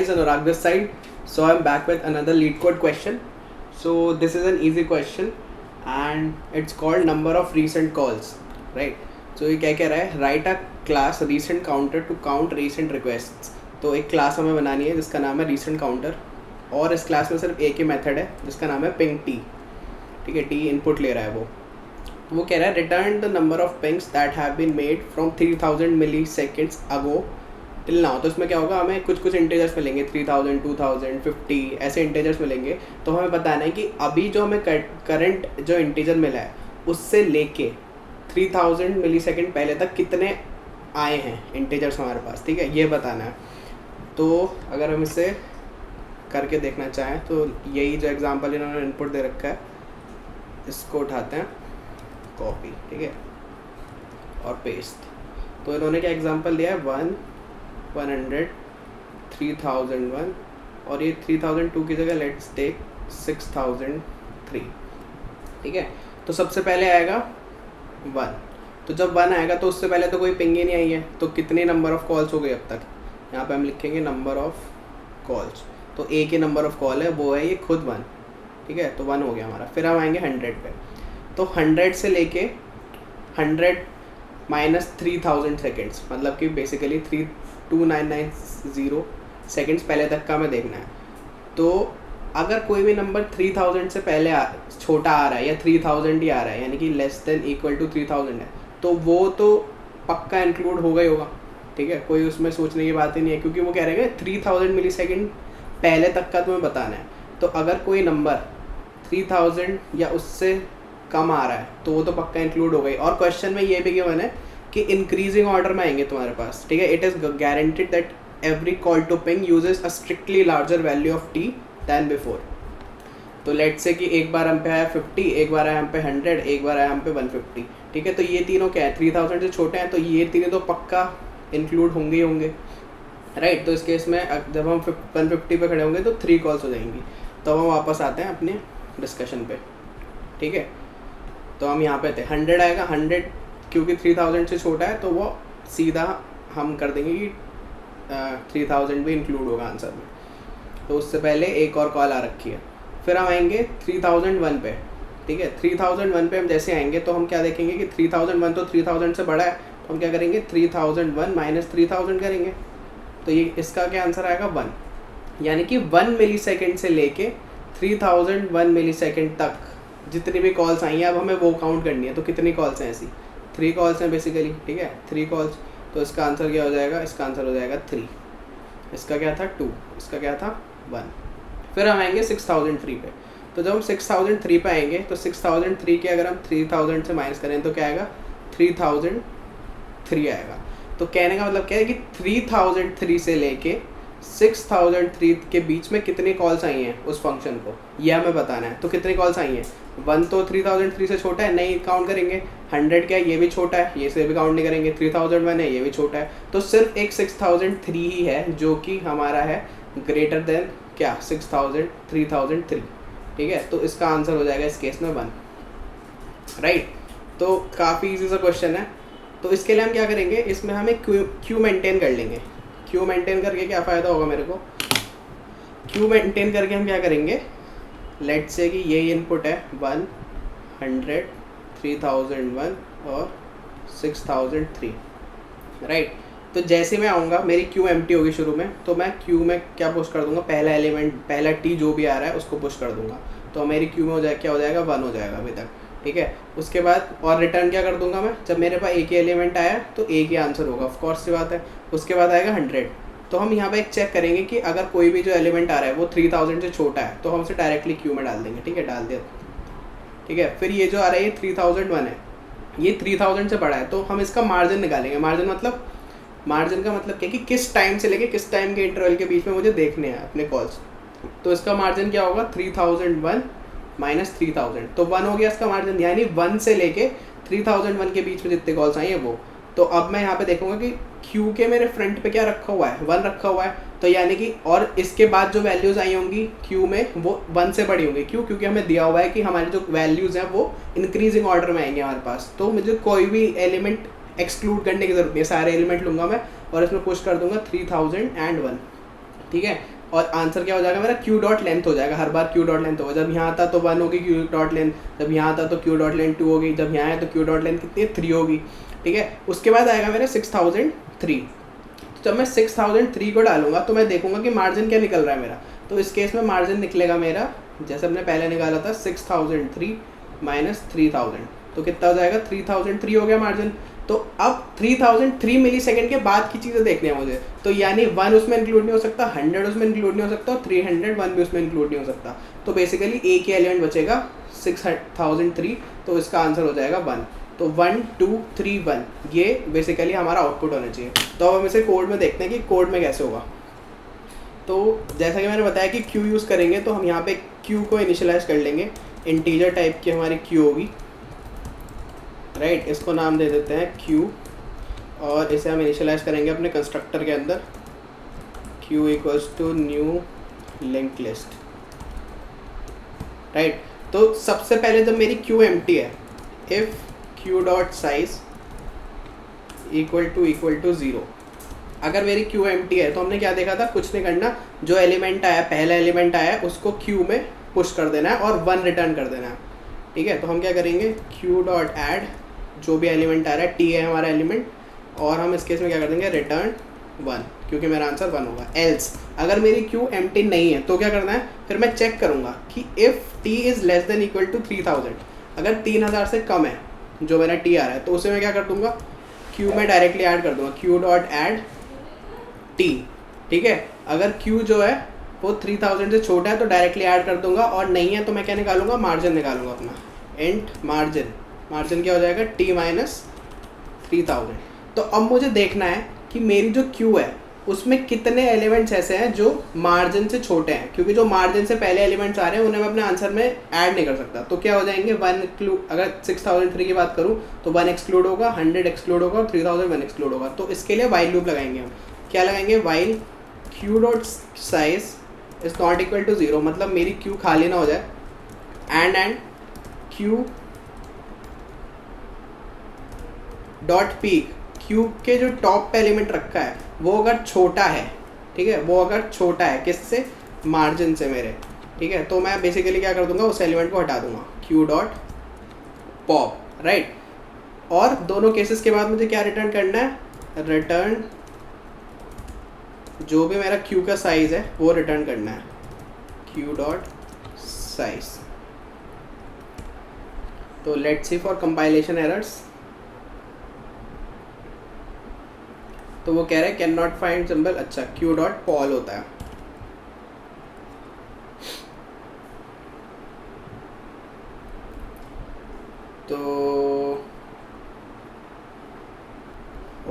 guys, Anurag this side. So I'm back with another lead code question. So this is an easy question and it's called number of recent calls, right? So ये क्या कह रहा है, write a class recent counter to count recent requests. तो एक class हमें बनानी है जिसका नाम है recent counter और इस क्लास में सिर्फ एक ही मेथड है जिसका नाम है ping t. ठीक है, t इनपुट ले रहा है वो कह रहा है return the number of pings that have been made from 3000 milliseconds ago till now. तो इसमें क्या होगा, हमें कुछ इंटीजर्स मिलेंगे, 3000, 2000, 50 ऐसे इंटीजर्स मिलेंगे. तो हमें बताना है कि अभी जो हमें करंट जो इंटीजर मिला है उससे लेके 3000 मिली सेकेंड पहले तक कितने आए हैं इंटीजर्स हमारे पास. ठीक है, ये बताना है. तो अगर हम इसे करके देखना चाहें तो यही जो एग्जांपल इन्होंने इनपुट दे रखा है इसको उठाते हैं, कॉपी, ठीक है, और पेस्ट. तो इन्होंने क्या एग्जांपल दिया है, 1, 100, 3001 और ये 3002 की जगह लेट्स टेक 6003. ठीक है, तो सबसे पहले आएगा 1. तो जब 1 आएगा तो उससे पहले तो कोई पिंग ही नहीं आई है. तो कितने नंबर ऑफ़ कॉल्स हो गए अब तक, यहाँ पे हम लिखेंगे नंबर ऑफ़ कॉल्स. तो एक ही नंबर ऑफ़ कॉल है, वो है ये खुद 1. ठीक है, तो 1 हो गया हमारा. फिर हम आएंगे 100 पे. तो 100 से लेके 100 माइनस 3000 सेकेंड्स, मतलब कि बेसिकली 32990 सेकेंड्स पहले तक का हमें देखना है. तो अगर कोई भी नंबर 3000 से पहले छोटा आ रहा है या 3000 ही आ रहा है, यानी कि लेस देन इक्वल टू 3000 है, तो वो तो पक्का इंक्लूड होगा ही होगा. ठीक है, कोई उसमें सोचने की बात ही नहीं है, क्योंकि वो कह रहे हैं 3000 मिली सेकेंड पहले तक का तुम्हें बताना है. तो अगर कोई नंबर 3000 या उससे कम आ रहा है तो वो तो पक्का इंक्लूड हो गई. और क्वेश्चन में ये भी गिवन है कि इंक्रीजिंग ऑर्डर में आएंगे तुम्हारे पास. ठीक है, it is guaranteed that every call to ping uses a strictly larger value of T than before. तो लेट्स से कि एक बार हम पे आया 50, एक बार आया हम पे 100, एक बार आया हम पे 150. ठीक है, तो ये तीनों क्या है, 3000 से छोटे हैं, तो ये तीनों तो पक्का इंक्लूड होंगे ही होंगे, राइट. तो इस केस में जब हम 150 पे खड़े होंगे तो 3 कॉल्स हो जाएंगी. तो हम वापस आते हैं अपने डिस्कशन पे. ठीक है, तो हम यहाँ पे थे, 100 आएगा. 100 क्योंकि 3000 से छोटा है तो वो सीधा हम कर देंगे कि 3000 भी इंक्लूड होगा आंसर में. तो उससे पहले एक और कॉल आ रखी है. फिर हम आएंगे 3001 पे. ठीक है, 3001 पे हम जैसे आएंगे तो हम क्या देखेंगे कि 3001 तो 3000 से बड़ा है, तो हम क्या करेंगे 3001 माइनस 3000 करेंगे. तो ये इसका क्या आंसर आएगा 1. यानी कि 1 मिली सेकेंड से लेके 3001 मिली सेकेंड तक जितनी भी कॉल्स आई हैं अब हमें वो काउंट करनी है. तो कितनी कॉल्स हैं ऐसी, 3 कॉल्स हैं बेसिकली. ठीक है, 3 कॉल्स. तो इसका आंसर क्या हो जाएगा, इसका आंसर हो जाएगा 3. इसका क्या था 2, इसका क्या था 1. फिर हम आएंगे 6003 पे. तो जब हम 6003 पे आएंगे तो 6003 के अगर हम 3000 से माइनस करें तो क्या आएगा, 3003 आएगा. तो कहने का मतलब क्या है कि 3003 से लेके 6003 के बीच में कितनी कॉल्स आई हैं उस फंक्शन को, यह हमें बताना है. तो कितनी कॉल्स आई हैं, 1 तो 3003 से छोटा है, नहीं काउंट करेंगे. 100 क्या है, ये भी छोटा है, ये से भी काउंट नहीं करेंगे. 3001 है, ये भी छोटा है. तो सिर्फ एक 6003 ही है जो कि हमारा है ग्रेटर देन क्या 3003. ठीक है, तो इसका आंसर हो जाएगा इस केस में 1, राइट. तो काफ़ी ईजी सा क्वेश्चन है. तो इसके लिए हम क्या करेंगे, इसमें हमें क्यू मेंटेन कर लेंगे. क्यू मेंटेन करके क्या फ़ायदा होगा मेरे को, क्यू मेंटेन करके हम क्या करेंगे, लेट्स से कि ये इनपुट है 100, 3001 और 6003, राइट. तो जैसे मैं आऊँगा मेरी क्यू एम्प्टी होगी शुरू में, तो मैं क्यू में क्या पुश कर दूंगा, पहला एलिमेंट, पहला टी जो भी आ रहा है उसको पुश कर दूंगा. तो मेरी क्यू में हो जाए क्या हो जाएगा 1 हो जाएगा अभी तक. ठीक है, उसके बाद और रिटर्न क्या कर दूंगा मैं, जब मेरे पास एक ही एलिमेंट आया तो एक ही आंसर होगा, ऑफ कोर्स सी बात है. उसके बाद आएगा 100. तो हम यहाँ पे एक चेक करेंगे कि अगर कोई भी जो एलिमेंट आ रहा है वो 3000 से छोटा है तो हम उसे डायरेक्टली क्यू में डाल देंगे. ठीक है, डाल दिया. ठीक है, फिर ये जो आ रहा है ये 3001 है, ये 3000 से बड़ा है, तो हम इसका मार्जिन निकालेंगे. मार्जिन का मतलब क्या कि किस टाइम से लेके किस टाइम के इंटरवल के बीच में मुझे देखने हैं अपने कॉल्स. तो इसका मार्जिन क्या होगा, 3001 माइनस 3000. तो 1 हो गया इसका मार्जिन, यानी 1 से लेके 3001 के बीच में जितने कॉल्स आई हैं वो. तो अब मैं यहाँ पे देखूंगा कि क्यू के मेरे फ्रंट पे क्या रखा हुआ है, 1 रखा हुआ है. तो यानी कि और इसके बाद जो वैल्यूज़ आई होंगी क्यू में वो 1 से बड़ी होंगी. क्यों, क्योंकि हमें दिया हुआ है कि हमारी जो वैल्यूज़ हैं वो इंक्रीजिंग ऑर्डर में आएंगे हमारे पास. तो मुझे कोई भी एलिमेंट एक्सक्लूड करने की ज़रूरत नहीं है, सारे एलिमेंट लूँगा मैं और इसमें पुश कर दूंगा 3001. ठीक है, और आंसर क्या हो जाएगा मेरा, क्यू डॉट लेंथ हो जाएगा, हर बार क्यू डॉट लेंथ होगा। जब यहाँ आता तो 1 होगी क्यू डॉट लेंथ, जब यहाँ आता तो क्यू डॉट लेंथ 2 होगी, जब यहाँ आए तो क्यू डॉट लेंथ कितनी है, 3 होगी। ठीक है, उसके बाद आएगा मेरा 6003। तो जब मैं 6003 को डालूंगा तो मैं देखूंगा कि मार्जिन क्या निकल रहा है मेरा। तो इस केस में मार्जिन निकलेगा मेरा, जैसे हमने पहले निकाला था 6003 माइनस 3000, तो कितना हो जाएगा, 3003 हो गया मार्जिन। तो अब 3003 मिली सेकेंड के बाद की चीज़ें देखनी है मुझे, तो यानी 1 उसमें इंक्लूड नहीं हो सकता, 100 उसमें इंक्लूड नहीं हो सकता, और 301 भी उसमें इंक्लूड नहीं हो सकता। तो बेसिकली एक ही एलिमेंट बचेगा 6003, तो इसका आंसर हो जाएगा 1। तो 1 2 3 1 ये बेसिकली हमारा आउटपुट होना चाहिए। तो अब हम इसे कोड में देखते हैं कि कोड में कैसे होगा। तो जैसा कि मैंने बताया कि क्यू यूज़ करेंगे, तो हम यहाँ पे क्यू को इनिशियलाइज कर लेंगे, इंटीजर टाइप की हमारी क्यू होगी, राइट। इसको नाम दे देते हैं क्यू, और इसे हम इनिशियलाइज करेंगे अपने कंस्ट्रक्टर के अंदर, queue equals to new link list, right. तो सबसे पहले जब मेरी क्यू एम्प्टी है, if queue dot size equal to 0, अगर मेरी क्यू एम्प्टी है तो हमने क्या देखा था, कुछ नहीं करना, जो एलिमेंट आया, पहला एलिमेंट आया उसको क्यू में पुश कर देना है और 1 रिटर्न कर देना है। ठीक है, तो हम क्या करेंगे, क्यू डॉट ऐड जो भी एलिमेंट आ रहा है, टी है हमारा एलिमेंट, और हम इस केस में क्या कर देंगे, रिटर्न 1, क्योंकि मेरा आंसर 1 होगा। एल्स अगर मेरी क्यू एम्प्टी नहीं है तो क्या करना है, फिर मैं चेक करूँगा कि if T is less than equal to 3000, अगर 3000 से कम है जो मेरा टी आ रहा है, तो उसे मैं क्या कर दूँगा, क्यू में डायरेक्टली ऐड कर दूँगा, क्यू डॉट ऐड टी। ठीक है, अगर क्यू जो है वो 3000 से छोटा है तो डायरेक्टली ऐड कर दूंगा, और नहीं है तो मैं क्या निकालूंगा, मार्जिन निकालूंगा अपना, इंट मार्जिन। मार्जिन क्या हो जाएगा, टी माइनस 3000। तो अब मुझे देखना है कि मेरी जो क्यू है उसमें कितने एलिमेंट्स ऐसे हैं जो मार्जिन से छोटे हैं, क्योंकि जो मार्जिन से पहले एलिमेंट्स आ रहे हैं उन्हें मैं अपने आंसर में ऐड नहीं कर सकता। तो क्या हो जाएंगे, 1 एक्सक्लूड, अगर 6003 की बात करूँ तो 1 एक्सक्लूड होगा, 100 एक्सक्लूड होगा, और 3001 एक्सक्लूड होगा। तो इसके लिए वाइल लूप लगाएंगे हम, क्या लगाएंगे, while queue dot size is not equal to 0, मतलब मेरी क्यू खाली ना हो जाए, and queue dot peek, queue के जो टॉप पे एलिमेंट रखा है वो अगर छोटा है, ठीक है, वो अगर छोटा है किससे, मार्जिन से मेरे, ठीक है, तो मैं बेसिकली क्या कर दूंगा, उस एलिमेंट को हटा दूंगा, क्यू डॉट पॉप, राइट। और दोनों केसेस के बाद मुझे क्या रिटर्न करना है, रिटर्न जो भी मेरा क्यू का साइज है वो रिटर्न करना है, क्यू डॉट साइज। तो let's see for compilation errors. तो वो कह रहा है कैन नॉट फाइंड सिंबल, अच्छा क्यू डॉट पॉल होता है। तो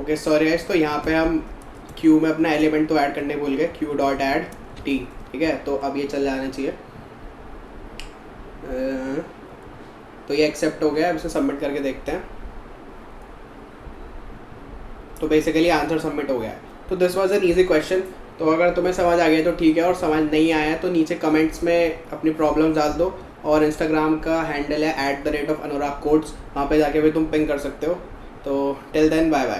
ओके सॉरी गाइस, तो यहाँ पे हम क्यू में अपना एलिमेंट तो ऐड करने भूल गए, क्यू डॉट ऐड टी, ठीक है, तो अब ये चल जाना चाहिए। तो ये एक्सेप्ट हो गया, अब इसे सबमिट करके देखते हैं। तो बेसिकली आंसर सबमिट हो गया है। तो this was an easy question. तो अगर तुम्हें समझ आ गया तो ठीक है, और समझ नहीं आया तो नीचे कमेंट्स में अपनी प्रॉब्लम्स डाल दो, और इंस्टाग्राम का हैंडल है @अनुराग कोड्स, वहाँ पे जाके भी तुम पिंग कर सकते हो। तो टिल देन बाय बाय।